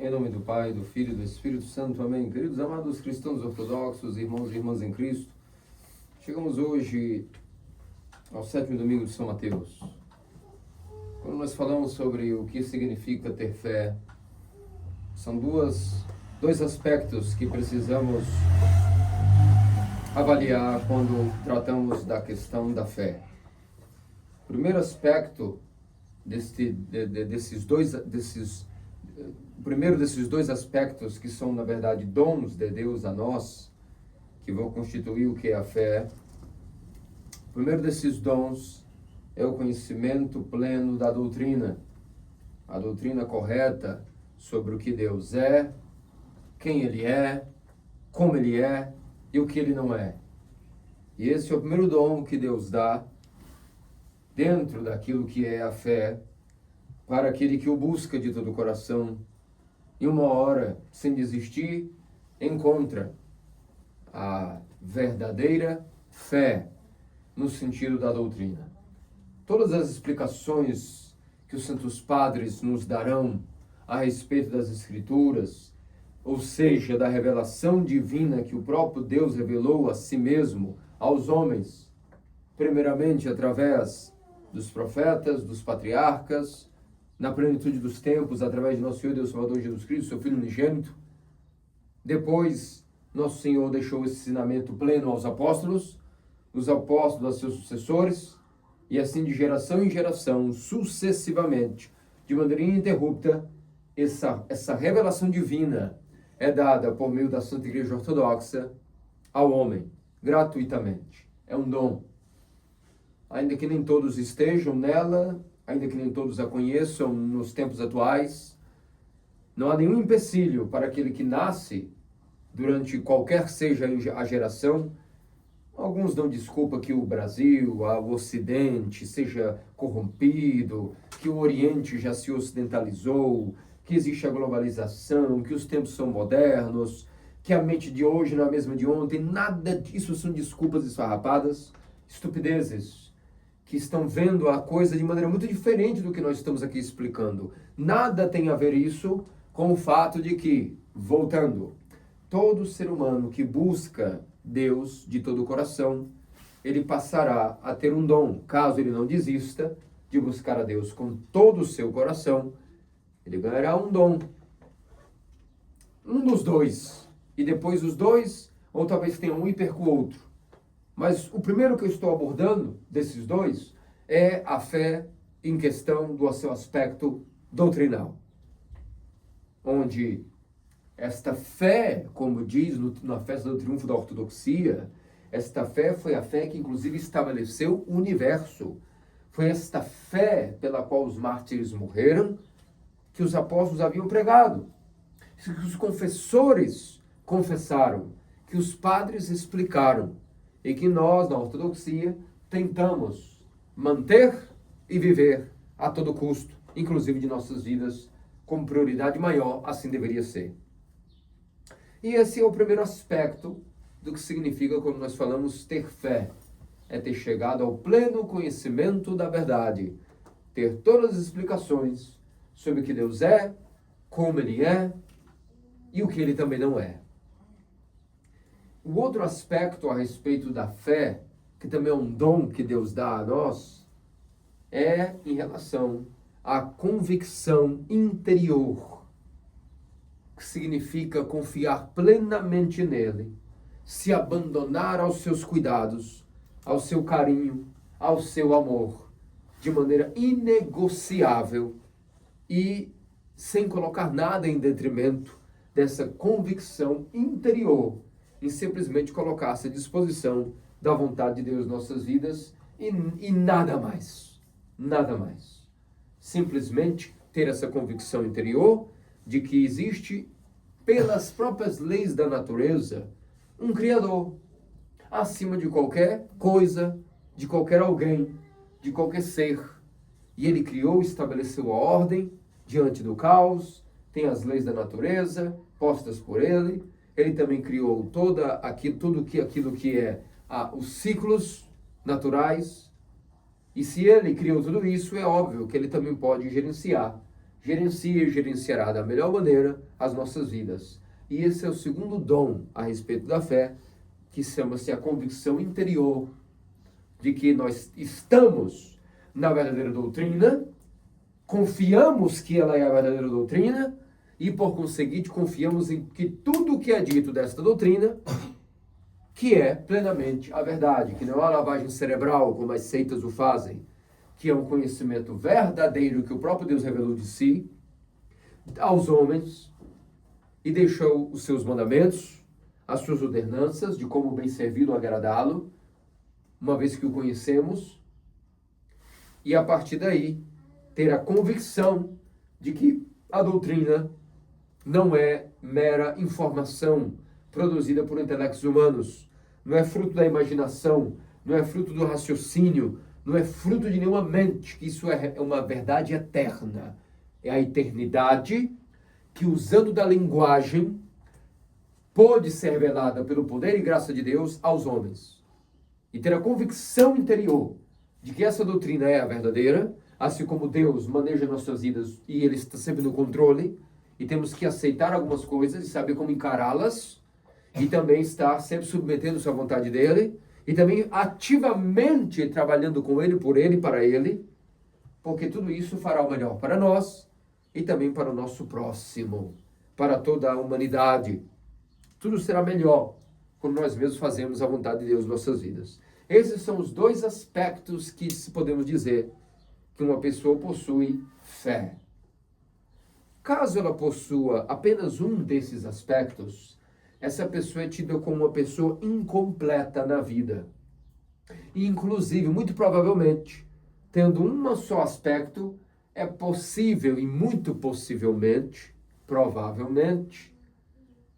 Em nome do Pai, do Filho e do Espírito Santo. Amém. Queridos amados cristãos ortodoxos, irmãos e irmãs em Cristo, chegamos hoje ao 7º domingo de São Mateus. Quando nós falamos sobre o que significa ter fé, são dois aspectos que precisamos avaliar quando tratamos da questão da fé. O primeiro aspecto o primeiro desses dois aspectos, que são na verdade dons de Deus a nós, que vão constituir o que é a fé. O primeiro desses dons é o conhecimento pleno da doutrina, a doutrina correta sobre o que Deus é, quem Ele é, como Ele é e o que Ele não é. E esse é o primeiro dom que Deus dá dentro daquilo que é a fé, para aquele que o busca de todo o coração, e uma hora, sem desistir, encontra a verdadeira fé no sentido da doutrina. Todas as explicações que os santos padres nos darão a respeito das Escrituras, ou seja, da revelação divina que o próprio Deus revelou a si mesmo aos homens, primeiramente através dos profetas, dos patriarcas, na plenitude dos tempos, através de nosso Senhor e Deus Salvador Jesus Cristo, seu Filho unigênito. Depois, nosso Senhor deixou esse ensinamento pleno aos apóstolos, os apóstolos aos seus sucessores, e assim de geração em geração, sucessivamente, de maneira ininterrupta, essa revelação divina é dada por meio da Santa Igreja Ortodoxa ao homem, gratuitamente. É um dom. Ainda que nem todos estejam nela, ainda que nem todos a conheçam nos tempos atuais, não há nenhum empecilho para aquele que nasce durante qualquer seja a geração. Alguns dão desculpa que o Brasil, o Ocidente, seja corrompido, que o Oriente já se ocidentalizou, que existe a globalização, que os tempos são modernos, que a mente de hoje não é a mesma de ontem. Nada disso são desculpas esfarrapadas, estupidezes, que estão vendo a coisa de maneira muito diferente do que nós estamos aqui explicando. Nada tem a ver isso com o fato de que, voltando, todo ser humano que busca Deus de todo o coração, ele passará a ter um dom. Caso ele não desista de buscar a Deus com todo o seu coração, ele ganhará um dom. Um dos dois. E depois os dois, ou talvez tenha um e perca o outro. Mas o primeiro que eu estou abordando, desses dois, é a fé em questão do seu aspecto doutrinal. Onde esta fé, como diz na festa do triunfo da ortodoxia, esta fé foi a fé que inclusive estabeleceu o universo. Foi esta fé pela qual os mártires morreram, que os apóstolos haviam pregado, que os confessores confessaram, que os padres explicaram, e que nós, na ortodoxia, tentamos manter e viver a todo custo, inclusive de nossas vidas, como prioridade maior, assim deveria ser. E esse é o primeiro aspecto do que significa quando nós falamos ter fé. É ter chegado ao pleno conhecimento da verdade, ter todas as explicações sobre o que Deus é, como Ele é e o que Ele também não é. O outro aspecto a respeito da fé, que também é um dom que Deus dá a nós, é em relação à convicção interior, que significa confiar plenamente nele, se abandonar aos seus cuidados, ao seu carinho, ao seu amor, de maneira inegociável e sem colocar nada em detrimento dessa convicção interior, em simplesmente colocar-se à disposição da vontade de Deus em nossas vidas e nada mais. Nada mais. Simplesmente ter essa convicção interior de que existe, pelas próprias leis da natureza, um Criador acima de qualquer coisa, de qualquer alguém, de qualquer ser. E Ele criou e estabeleceu a ordem diante do caos, tem as leis da natureza postas por Ele. Ele também criou tudo aquilo que é os ciclos naturais. E se Ele criou tudo isso, é óbvio que Ele também pode gerenciar gerencia e gerenciará da melhor maneira as nossas vidas. E esse é o segundo dom a respeito da fé, que chama-se a convicção interior de que nós estamos na verdadeira doutrina, confiamos que ela é a verdadeira doutrina e, por conseguinte, confiamos em que tudo o que é dito desta doutrina, que é plenamente a verdade, que não é uma lavagem cerebral, como as seitas o fazem, que é um conhecimento verdadeiro que o próprio Deus revelou de si aos homens e deixou os seus mandamentos, as suas ordenanças de como bem servir ou agradá-lo, uma vez que o conhecemos, e a partir daí ter a convicção de que a doutrina não é mera informação produzida por intelectos humanos, não é fruto da imaginação, não é fruto do raciocínio, não é fruto de nenhuma mente, que isso é uma verdade eterna. É a eternidade que, usando da linguagem, pôde ser revelada pelo poder e graça de Deus aos homens. E ter a convicção interior de que essa doutrina é a verdadeira, assim como Deus maneja nossas vidas e Ele está sempre no controle, e temos que aceitar algumas coisas e saber como encará-las, e também estar sempre submetendo-se à vontade dEle, e também ativamente trabalhando com Ele, por Ele e para Ele, porque tudo isso fará o melhor para nós e também para o nosso próximo, para toda a humanidade. Tudo será melhor quando nós mesmos fazemos a vontade de Deus em nossas vidas. Esses são os dois aspectos que podemos dizer que uma pessoa possui fé. Caso ela possua apenas um desses aspectos, essa pessoa é tida como uma pessoa incompleta na vida. E, inclusive, muito provavelmente, tendo um só aspecto, é possível e muito possivelmente, provavelmente,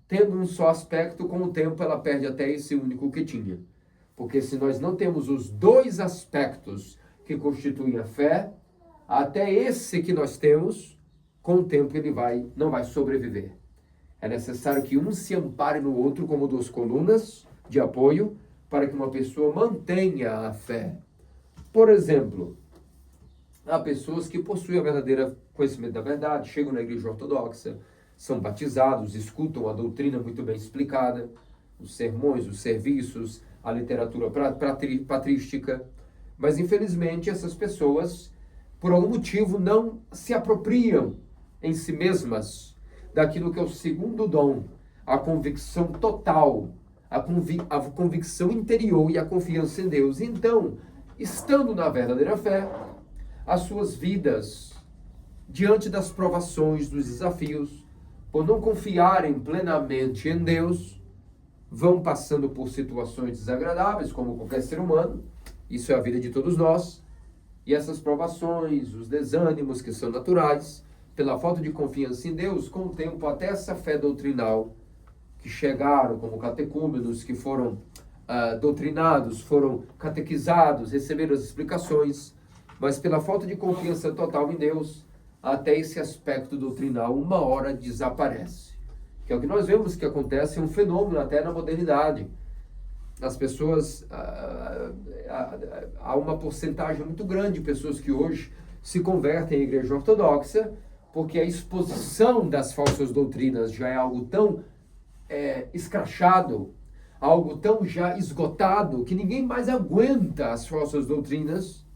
tendo um só aspecto, com o tempo ela perde até esse único que tinha. Porque se nós não temos os dois aspectos que constituem a fé, até esse que nós temos, com o tempo ele não vai sobreviver. É necessário que um se ampare no outro como duas colunas de apoio para que uma pessoa mantenha a fé. Por exemplo, há pessoas que possuem a verdadeira conhecimento da verdade, chegam na igreja ortodoxa, são batizados, escutam a doutrina muito bem explicada, os sermões, os serviços, a literatura patrística, mas infelizmente essas pessoas, por algum motivo, não se apropriam em si mesmas daquilo que é o segundo dom, a convicção total, a convicção interior e a confiança em Deus. Então, estando na verdadeira fé, as suas vidas, diante das provações, dos desafios, por não confiarem plenamente em Deus, vão passando por situações desagradáveis, como qualquer ser humano. Isso é a vida de todos nós. E essas provações, os desânimos que são naturais, pela falta de confiança em Deus, com o tempo, até essa fé doutrinal, que chegaram como catecúmenos, que foram doutrinados, foram catequizados, receberam as explicações, mas pela falta de confiança total em Deus, até esse aspecto doutrinal, uma hora desaparece. Que é o que nós vemos que acontece, é um fenômeno até na modernidade. As pessoas, há uma porcentagem muito grande de pessoas que hoje se convertem à igreja ortodoxa, porque a exposição das falsas doutrinas já é algo tão escrachado, algo tão já esgotado, que ninguém mais aguenta as falsas doutrinas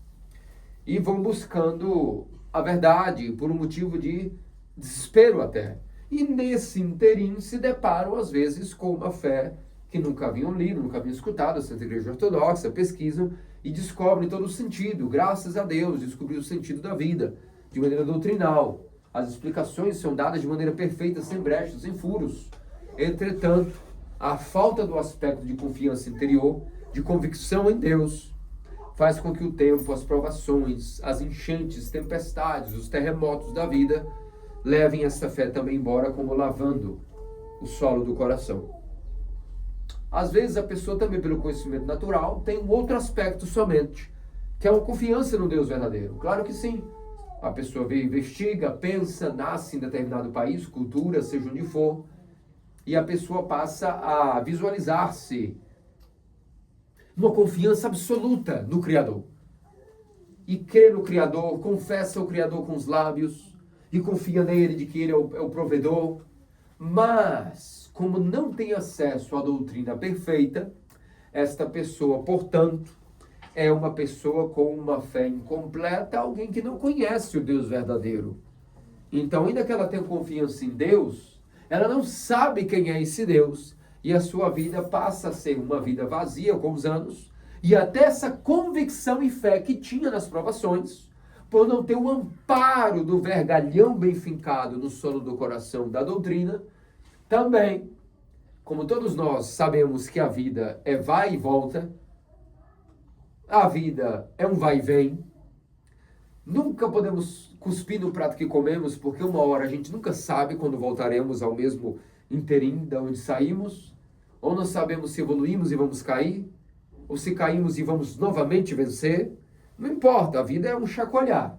e vão buscando a verdade por um motivo de desespero até. E nesse interim se deparam às vezes com uma fé que nunca haviam lido, nunca haviam escutado a Santa Igreja Ortodoxa, pesquisam e descobrem todo o sentido. Graças a Deus, descobriu o sentido da vida, de maneira doutrinal. As explicações são dadas de maneira perfeita, sem brechas, sem furos. Entretanto, a falta do aspecto de confiança interior, de convicção em Deus, faz com que o tempo, as provações, as enchentes, tempestades, os terremotos da vida levem essa fé também embora, como lavando o solo do coração. Às vezes a pessoa também, pelo conhecimento natural, tem um outro aspecto somente, que é uma confiança no Deus verdadeiro. Claro que sim. A pessoa vê, investiga, pensa, nasce em determinado país, cultura, seja onde for, e a pessoa passa a visualizar-se numa confiança absoluta no Criador. E crê no Criador, confessa o Criador com os lábios, e confia nele, de que ele é o provedor. Mas, como não tem acesso à doutrina perfeita, esta pessoa, portanto, é uma pessoa com uma fé incompleta, alguém que não conhece o Deus verdadeiro. Então, ainda que ela tenha confiança em Deus, ela não sabe quem é esse Deus, e a sua vida passa a ser uma vida vazia com os anos, e até essa convicção e fé que tinha nas provações, por não ter o amparo do vergalhão bem fincado no solo do coração da doutrina, também, como todos nós sabemos que a vida é vai e volta, a vida é um vai e vem, nunca podemos cuspir no prato que comemos, porque uma hora a gente nunca sabe quando voltaremos ao mesmo interim de onde saímos, ou não sabemos se evoluímos e vamos cair, ou se caímos e vamos novamente vencer. Não importa, a vida é um chacoalhar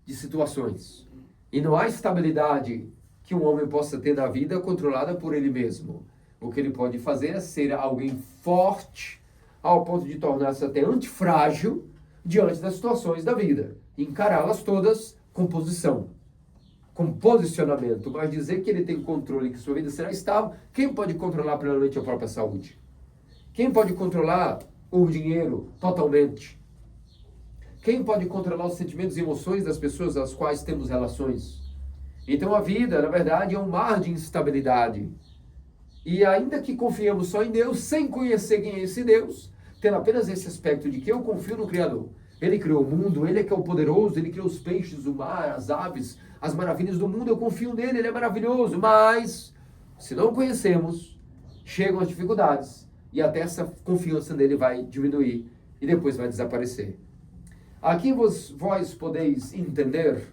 de situações. E não há estabilidade que um homem possa ter na vida controlada por ele mesmo. O que ele pode fazer é ser alguém forte, ao ponto de tornar-se até antifrágil diante das situações da vida. Encará-las todas com posição, com posicionamento. Mas dizer que ele tem controle, que sua vida será estável, quem pode controlar plenamente a própria saúde? Quem pode controlar o dinheiro totalmente? Quem pode controlar os sentimentos e emoções das pessoas às quais temos relações? Então a vida, na verdade, é um mar de instabilidade. E ainda que confiemos só em Deus, sem conhecer quem é esse Deus, tendo apenas esse aspecto de que eu confio no Criador. Ele criou o mundo, ele é que é o poderoso, ele criou os peixes, o mar, as aves, as maravilhas do mundo, eu confio nele, ele é maravilhoso. Mas, se não conhecemos, chegam as dificuldades e até essa confiança nele vai diminuir e depois vai desaparecer. Aqui vós podeis entender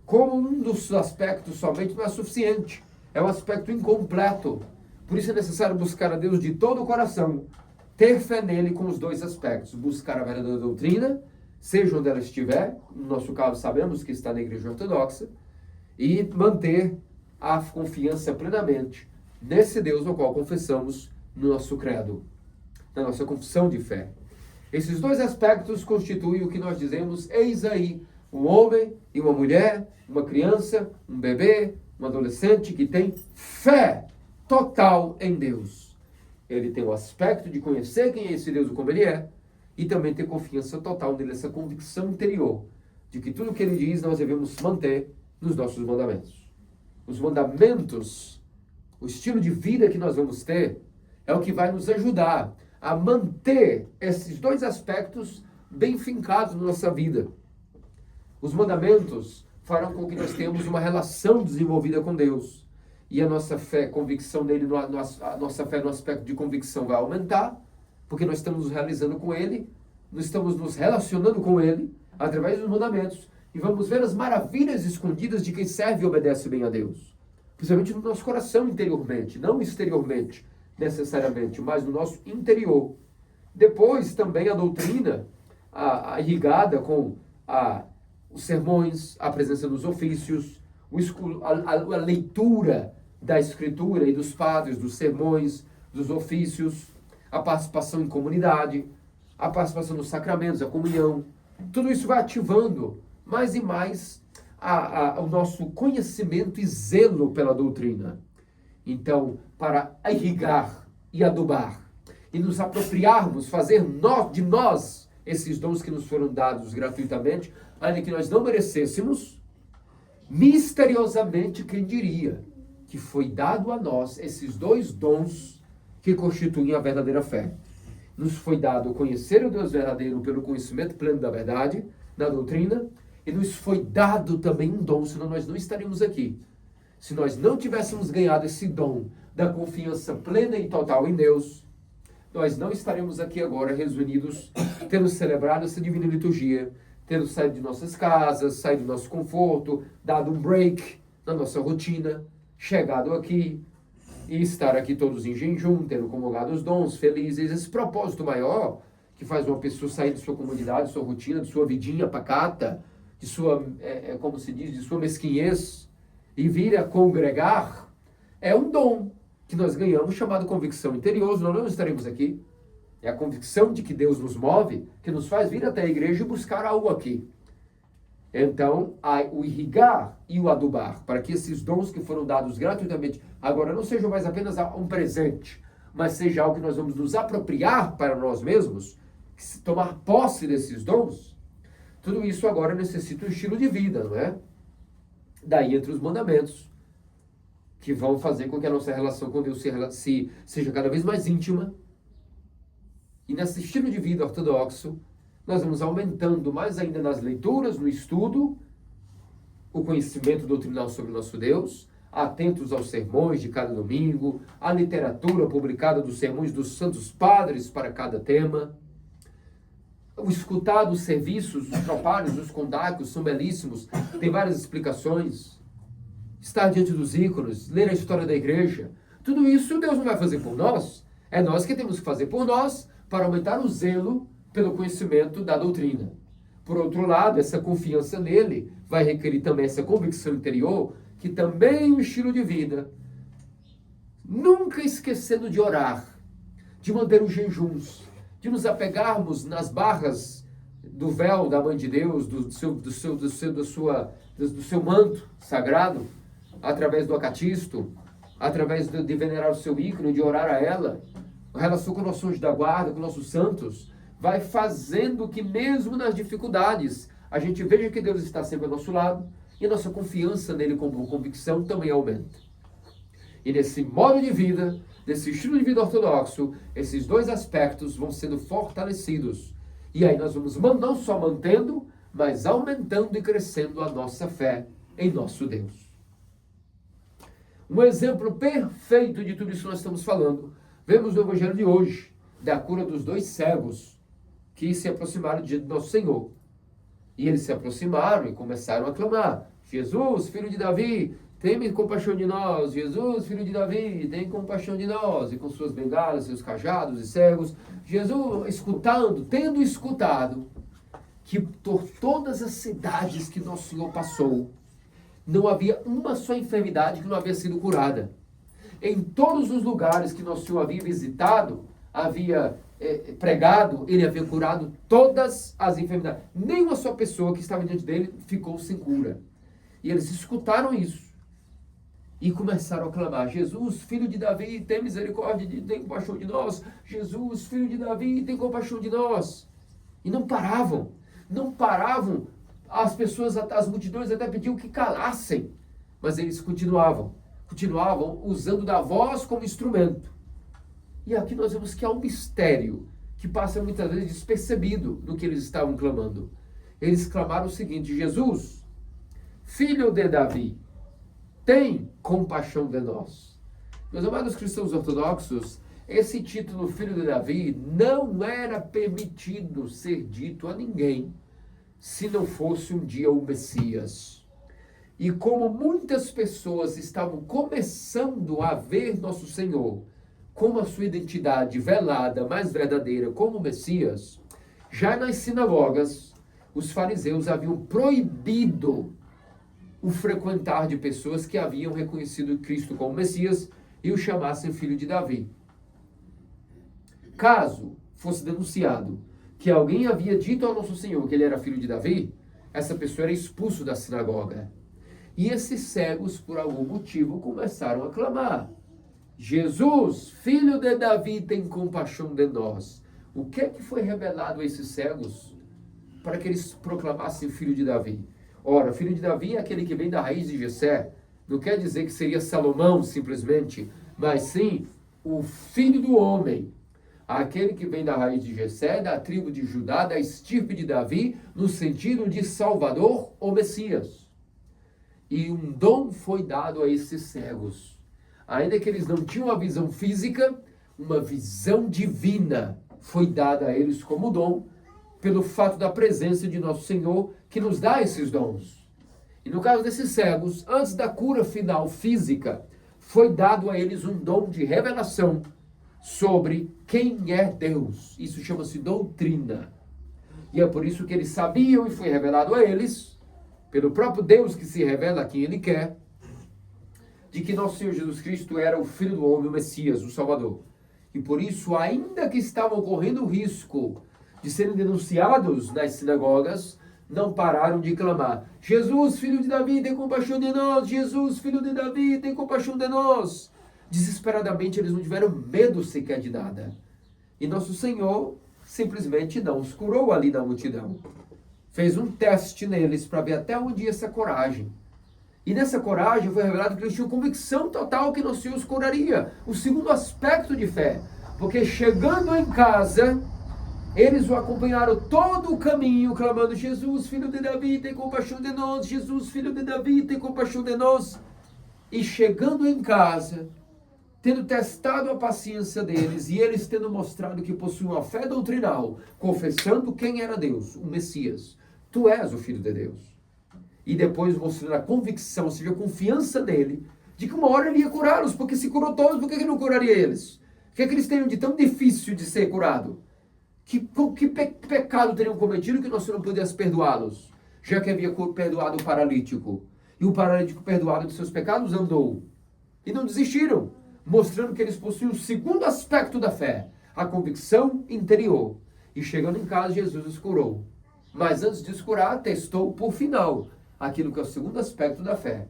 como um dos aspectos somente não é suficiente, é um aspecto incompleto. Por isso é necessário buscar a Deus de todo o coração, ter fé nele com os dois aspectos, buscar a verdadeira doutrina, seja onde ela estiver, no nosso caso sabemos que está na Igreja Ortodoxa, e manter a confiança plenamente nesse Deus ao qual confessamos no nosso credo, na nossa confissão de fé. Esses dois aspectos constituem o que nós dizemos, eis aí, um homem e uma mulher, uma criança, um bebê, um adolescente que tem fé total em Deus. Ele tem o aspecto de conhecer quem é esse Deus, como ele é, e também ter confiança total nele, essa convicção interior de que tudo o que ele diz nós devemos manter nos nossos mandamentos. Os mandamentos, o estilo de vida que nós vamos ter, é o que vai nos ajudar a manter esses dois aspectos bem fincados na nossa vida. Os mandamentos farão com que nós tenhamos uma relação desenvolvida com Deus. E a nossa fé, convicção nele, a nossa fé no aspecto de convicção vai aumentar, porque nós estamos nos realizando com ele, nós estamos nos relacionando com ele, através dos mandamentos, e vamos ver as maravilhas escondidas de quem serve e obedece bem a Deus. Principalmente no nosso coração interiormente, não exteriormente, necessariamente, mas no nosso interior. Depois também a doutrina, irrigada com os sermões, a presença dos ofícios, a leitura da Escritura e dos padres, dos sermões, dos ofícios, a participação em comunidade, a participação nos sacramentos, a comunhão. Tudo isso vai ativando mais e mais o nosso conhecimento e zelo pela doutrina. Então, para irrigar e adubar e nos apropriarmos, fazer de nós esses dons que nos foram dados gratuitamente, ainda que nós não merecêssemos, misteriosamente, quem diria que foi dado a nós esses dois dons que constituem a verdadeira fé. Nos foi dado conhecer o Deus verdadeiro pelo conhecimento pleno da verdade, da doutrina, e nos foi dado também um dom, senão nós não estaríamos aqui. Se nós não tivéssemos ganhado esse dom da confiança plena e total em Deus, nós não estaremos aqui agora reunidos, tendo celebrado essa divina liturgia, tendo saído de nossas casas, saído do nosso conforto, dado um break na nossa rotina, chegado aqui e estar aqui todos em jejum, tendo comungado os dons, felizes, esse propósito maior que faz uma pessoa sair de sua comunidade, de sua rotina, de sua vidinha pacata, de sua, como se diz, de sua mesquinhez, e vir a congregar, é um dom que nós ganhamos, chamado convicção interior, nós não estaremos aqui. É a convicção de que Deus nos move, que nos faz vir até a igreja e buscar algo aqui. Então, o irrigar e o adubar, para que esses dons que foram dados gratuitamente agora não sejam mais apenas um presente, mas seja algo que nós vamos nos apropriar para nós mesmos, tomar posse desses dons. Tudo isso agora necessita um estilo de vida, não é? Daí entre os mandamentos, que vão fazer com que a nossa relação com Deus seja cada vez mais íntima. E nesse estilo de vida ortodoxo, nós vamos aumentando mais ainda nas leituras, no estudo, o conhecimento doutrinal sobre o nosso Deus, atentos aos sermões de cada domingo, à literatura publicada dos sermões dos santos padres para cada tema, o escutar dos serviços, os tropários, os condácios são belíssimos, tem várias explicações, estar diante dos ícones, ler a história da igreja, tudo isso Deus não vai fazer por nós, é nós que temos que fazer por nós para aumentar o zelo pelo conhecimento da doutrina. Por outro lado, essa confiança nele vai requerer também essa convicção interior, que também o estilo de vida, nunca esquecendo de orar, de manter os jejuns, de nos apegarmos nas barras do véu da Mãe de Deus, do seu manto sagrado, através do acatisto, através de venerar o seu ícone, de orar a ela, a relação com o nosso anjo da guarda, com nossos santos, vai fazendo que mesmo nas dificuldades, a gente veja que Deus está sempre ao nosso lado e a nossa confiança nele como convicção também aumenta. E nesse modo de vida, nesse estilo de vida ortodoxo, esses dois aspectos vão sendo fortalecidos. E aí nós vamos não só mantendo, mas aumentando e crescendo a nossa fé em nosso Deus. Um exemplo perfeito de tudo isso que nós estamos falando, vemos no Evangelho de hoje, da cura dos 2 cegos, que se aproximaram de nosso Senhor. E eles se aproximaram e começaram a clamar: Jesus, filho de Davi, tem compaixão de nós. Jesus, filho de Davi, tem compaixão de nós. E com suas bengalas, seus cajados e cegos, Jesus, tendo escutado que por todas as cidades que nosso Senhor passou, não havia uma só enfermidade que não havia sido curada. Em todos os lugares que nosso Senhor havia visitado, havia pregado, ele havia curado todas as enfermidades. Nenhuma só pessoa que estava diante dele ficou sem cura. E eles escutaram isso. E começaram a clamar: Jesus, filho de Davi, tem misericórdia, tem compaixão de nós. Jesus, filho de Davi, tem compaixão de nós. E não paravam. Não paravam. As pessoas, as multidões até pediam que calassem. Mas eles continuavam usando da voz como instrumento. E aqui nós vemos que há um mistério que passa muitas vezes despercebido no que eles estavam clamando. Eles clamaram o seguinte: Jesus, filho de Davi, tem compaixão de nós. Meus amados cristãos ortodoxos, esse título, filho de Davi, não era permitido ser dito a ninguém se não fosse um dia o Messias. E como muitas pessoas estavam começando a ver nosso Senhor como a sua identidade velada, mais verdadeira, como Messias, já nas sinagogas, os fariseus haviam proibido o frequentar de pessoas que haviam reconhecido Cristo como Messias e o chamassem filho de Davi. Caso fosse denunciado que alguém havia dito ao nosso Senhor que ele era filho de Davi, essa pessoa era expulso da sinagoga. E esses cegos, por algum motivo, começaram a clamar: Jesus, filho de Davi, tem compaixão de nós. O que é que foi revelado a esses cegos para que eles proclamassem filho de Davi? Ora, filho de Davi é aquele que vem da raiz de Jessé. Não quer dizer que seria Salomão, simplesmente, mas sim o filho do homem. Aquele que vem da raiz de Jessé, da tribo de Judá, da estirpe de Davi, no sentido de Salvador ou Messias. E um dom foi dado a esses cegos. Ainda que eles não tinham a visão física, uma visão divina foi dada a eles como dom, pelo fato da presença de nosso Senhor, que nos dá esses dons. E no caso desses cegos, antes da cura final física, foi dado a eles um dom de revelação sobre quem é Deus. Isso chama-se doutrina. E é por isso que eles sabiam, e foi revelado a eles, pelo próprio Deus que se revela a quem Ele quer, de que nosso Senhor Jesus Cristo era o Filho do Homem, o Messias, o Salvador. E por isso, ainda que estavam correndo o risco de serem denunciados nas sinagogas, não pararam de clamar: Jesus, filho de Davi, tem compaixão de nós! Jesus, filho de Davi, tem compaixão de nós! Desesperadamente, eles não tiveram medo sequer de nada. E nosso Senhor simplesmente não os curou ali na multidão. Fez um teste neles para ver até onde ia essa coragem. E nessa coragem foi revelado que eles tinham convicção total que nosso Senhor os curaria. O segundo aspecto de fé. Porque chegando em casa, eles o acompanharam todo o caminho, clamando: Jesus, filho de Davi, tem compaixão de nós! Jesus, filho de Davi, tem compaixão de nós! E chegando em casa, tendo testado a paciência deles, e eles tendo mostrado que possuíam a fé doutrinal, confessando quem era Deus, o Messias: Tu és o Filho de Deus. E depois mostrando a convicção, ou seja, a confiança nele, de que uma hora ele ia curá-los, porque se curou todos, por que ele não curaria eles? O que é que eles teriam de tão difícil de ser curado? Que pecado teriam cometido que nós não pudéssemos perdoá-los? Já que havia perdoado o paralítico. E o paralítico, perdoado de seus pecados, andou. E não desistiram, mostrando que eles possuíam o segundo aspecto da fé, a convicção interior. E chegando em casa, Jesus os curou. Mas antes de os curar, testou por final aquilo que é o segundo aspecto da fé.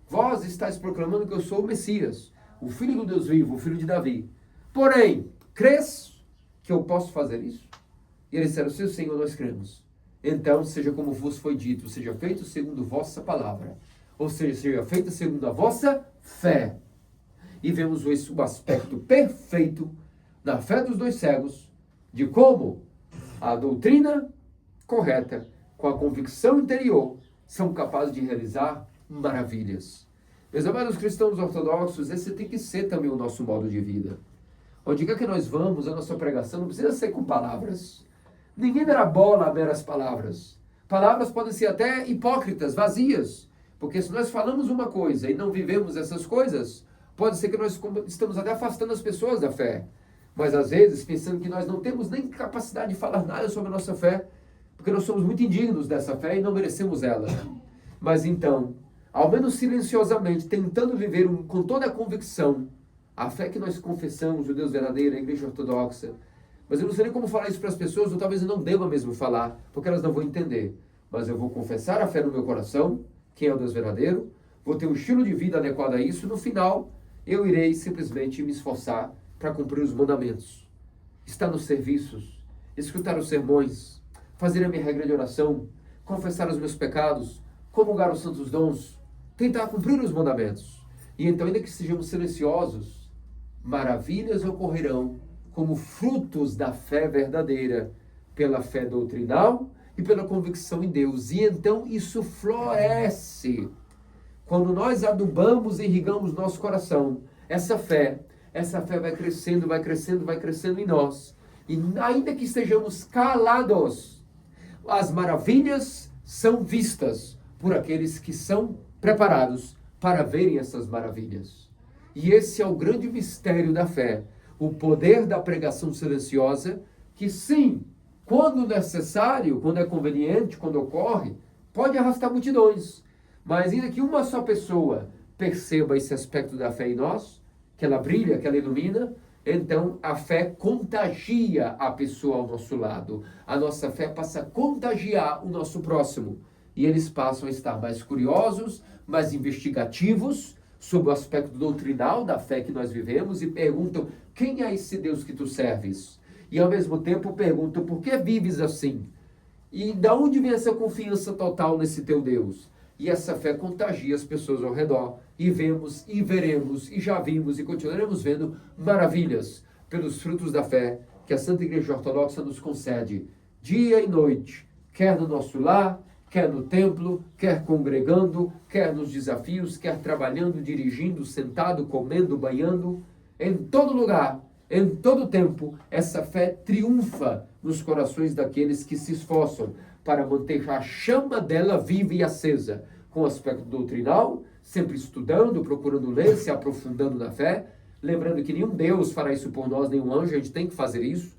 Vós estáis proclamando que eu sou o Messias, o Filho do Deus vivo, o Filho de Davi. Porém, crês que eu posso fazer isso? E eles disseram: Sim, Senhor, nós cremos. Então, seja como vos foi dito, seja feito segundo vossa palavra. Ou seja, seja feito segundo a vossa fé. E vemos o aspecto perfeito da fé dos dois cegos, de como a doutrina correta, com a convicção interior, são capazes de realizar maravilhas. Meus amados cristãos ortodoxos, esse tem que ser também o nosso modo de vida. Onde quer que nós vamos, a nossa pregação não precisa ser com palavras. Ninguém dará bola a meras palavras. Palavras podem ser até hipócritas, vazias. Porque se nós falamos uma coisa e não vivemos essas coisas, pode ser que nós estamos até afastando as pessoas da fé. Mas às vezes, pensando que nós não temos nem capacidade de falar nada sobre a nossa fé, porque nós somos muito indignos dessa fé e não merecemos ela. Mas então, ao menos silenciosamente, tentando viver com toda a convicção, a fé que nós confessamos, o Deus verdadeiro, a Igreja Ortodoxa. Mas eu não sei nem como falar isso para as pessoas, ou talvez eu não deva mesmo falar, porque elas não vão entender. Mas eu vou confessar a fé no meu coração, quem é o Deus verdadeiro, vou ter um estilo de vida adequado a isso, no final, eu irei simplesmente me esforçar para cumprir os mandamentos. Estar nos serviços, escutar os sermões, fazer a minha regra de oração, confessar os meus pecados, comungar os santos dons, tentar cumprir os mandamentos. E então, ainda que sejamos silenciosos, maravilhas ocorrerão como frutos da fé verdadeira, pela fé doutrinal e pela convicção em Deus. E então isso floresce. Quando nós adubamos e irrigamos nosso coração, essa fé vai crescendo, vai crescendo, vai crescendo em nós. E ainda que estejamos calados, as maravilhas são vistas por aqueles que são preparados para verem essas maravilhas. E esse é o grande mistério da fé, o poder da pregação silenciosa, que sim, quando necessário, quando é conveniente, quando ocorre, pode arrastar multidões. Mas ainda que uma só pessoa perceba esse aspecto da fé em nós, que ela brilha, que ela ilumina, então a fé contagia a pessoa ao nosso lado. A nossa fé passa a contagiar o nosso próximo. E eles passam a estar mais curiosos, mais investigativos sobre o aspecto doutrinal da fé que nós vivemos e perguntam: quem é esse Deus que tu serves? E ao mesmo tempo perguntam: por que vives assim? E de onde vem essa confiança total nesse teu Deus? E essa fé contagia as pessoas ao redor. E vemos, e veremos, e já vimos, e continuaremos vendo maravilhas pelos frutos da fé que a Santa Igreja Ortodoxa nos concede dia e noite, quer no nosso lar, quer no templo, quer congregando, quer nos desafios, quer trabalhando, dirigindo, sentado, comendo, banhando. Em todo lugar, em todo tempo, essa fé triunfa nos corações daqueles que se esforçam para manter a chama dela viva e acesa, com o aspecto doutrinal, sempre estudando, procurando ler, se aprofundando na fé, lembrando que nenhum Deus fará isso por nós, nenhum anjo, a gente tem que fazer isso.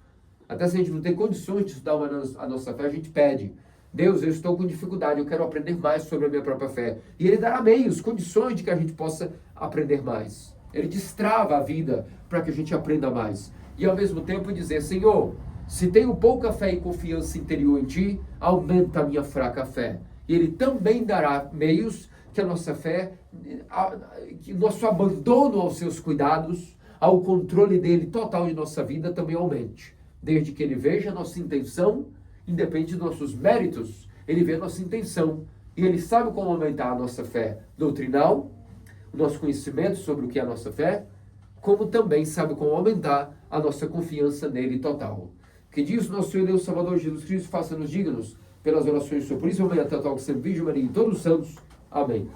Até se a gente não tem condições de estudar a nossa fé, a gente pede: Deus, eu estou com dificuldade, eu quero aprender mais sobre a minha própria fé. E Ele dará meios, condições de que a gente possa aprender mais. Ele destrava a vida para que a gente aprenda mais. E ao mesmo tempo dizer: Senhor, Se tenho pouca fé e confiança interior em ti, aumenta a minha fraca fé. E ele também dará meios que a nossa fé, que nosso abandono aos seus cuidados, ao controle dele total de nossa vida também aumente. Desde que ele veja a nossa intenção, independente dos nossos méritos, ele vê a nossa intenção. E ele sabe como aumentar a nossa fé doutrinal, o nosso conhecimento sobre o que é a nossa fé, como também sabe como aumentar a nossa confiança nele total. Que diz o nosso Senhor Deus Salvador Jesus Cristo, faça-nos dignos pelas orações do Seu Puríssimo Mãe, até o tal que sempre Virgem Maria e todos os santos. Amém.